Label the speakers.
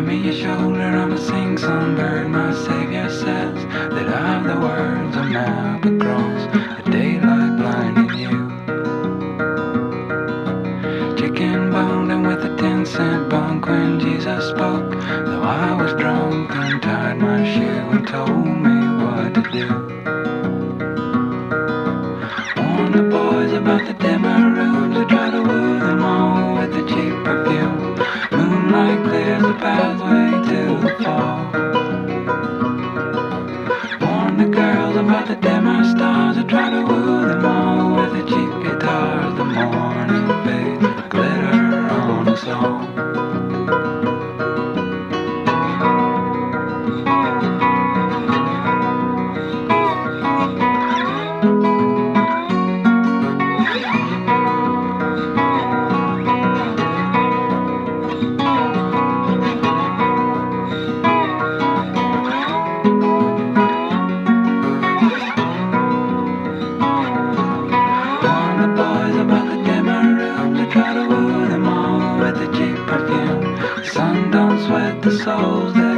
Speaker 1: Give me your shoulder, I'm a sing-song bird. My savior says that I have the words of map across a daylight blinding you. Chicken boned and with a 10-cent bunk when Jesus spoke. Though I was drunk, untied my shoe and told me what to do. Warn the boys about the demo rooms who try to woo them all with a cheap perfume. Moonlight clears the pathway to the fall. Warn the girls about the dimmer stars who try to woo them all with the cheap guitars. The morning fades, glitter on us all. Try to woo them all with a cheap perfume. Sun don't sweat the souls that